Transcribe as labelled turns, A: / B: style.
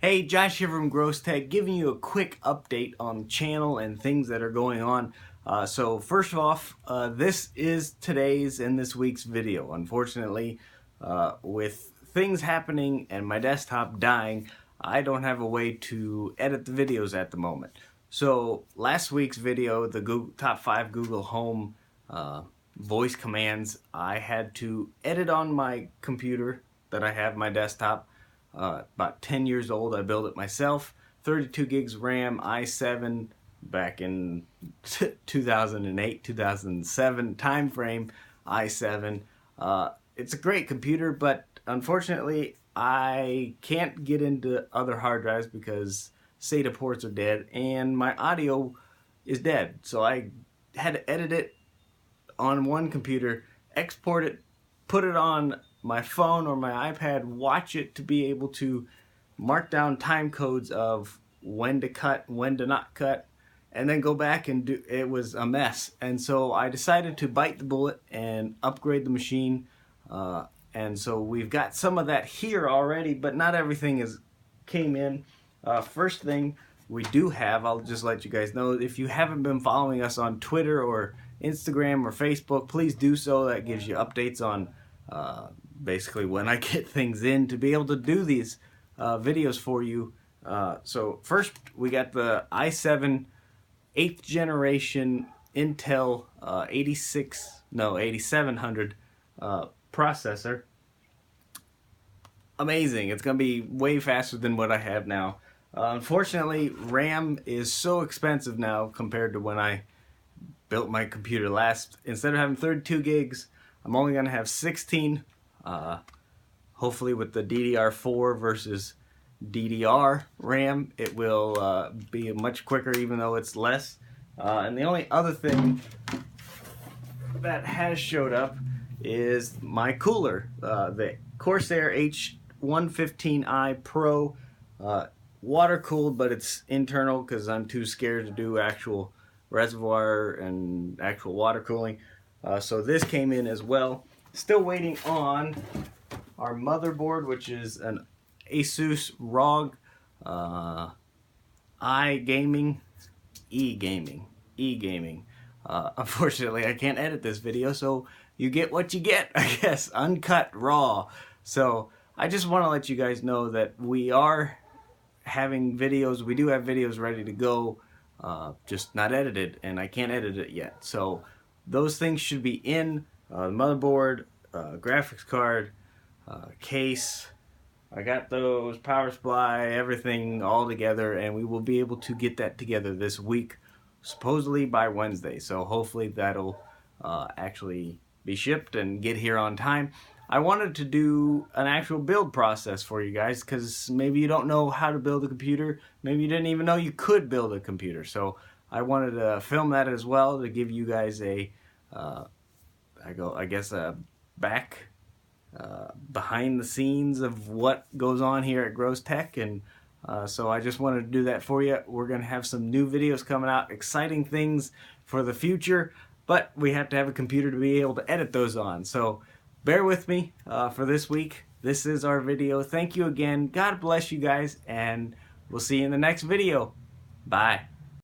A: Hey, Josh here from Gross Tech, giving you a quick update on the channel and things that are going on. So first off, this is today's and this week's video. Unfortunately, with things happening and my desktop dying, I don't have a way to edit the videos at the moment. So last week's video, the top 5 Google Home voice commands, I had to edit on my computer that I have, my desktop. About 10 years old. I built it myself. 32 gigs RAM, i7, back in 2008, 2007 time frame, i7. It's a great computer, but unfortunately I can't get into other hard drives because SATA ports are dead and my audio is dead. So I had to edit it on one computer, export it, put it on my phone or my iPad, watch it to be able to mark down time codes of when to cut, when to not cut, and then go back and do. It was a mess, and so I decided to bite the bullet and upgrade the machine. And so we've got some of that here already, but not everything came in. First thing we do have, I'll just let you guys know, if you haven't been following us on Twitter or Instagram or Facebook, please do so. That gives you updates on basically when I get things in to be able to do these videos for you. So first we got the i7 8th generation Intel 8700 processor. Amazing. It's gonna be way faster than what I have now. Unfortunately, RAM is so expensive now compared to when I built my computer last. Instead of having 32 gigs, I'm only gonna have 16. Hopefully with the DDR4 versus DDR RAM, it will be much quicker even though it's less. And the only other thing that has showed up is my cooler, the Corsair H115i Pro, water cooled, but it's internal because I'm too scared to do actual reservoir and actual water cooling. So this came in as well. Still waiting on our motherboard, which is an Asus ROG E-Gaming. Unfortunately, I can't edit this video, so you get what you get, I guess, uncut, raw. So I just want to let you guys know that we are having videos. We do have videos ready to go, just not edited, and I can't edit it yet. So those things should be in. Motherboard, graphics card, case. I got those, power supply, everything all together, and we will be able to get that together this week, supposedly by Wednesday. So hopefully that'll actually be shipped and get here on time. I wanted to do an actual build process for you guys because maybe you don't know how to build a computer. Maybe you didn't even know you could build a computer. So I wanted to film that as well to give you guys a I guess a behind the scenes of what goes on here at Gross Tech, and so I just wanted to do that for you. We're gonna have some new videos coming out, exciting things for the future, but we have to have a computer to be able to edit those on. So bear with me for this week. This is our video. Thank you again. God bless you guys, and we'll see you in the next video. Bye.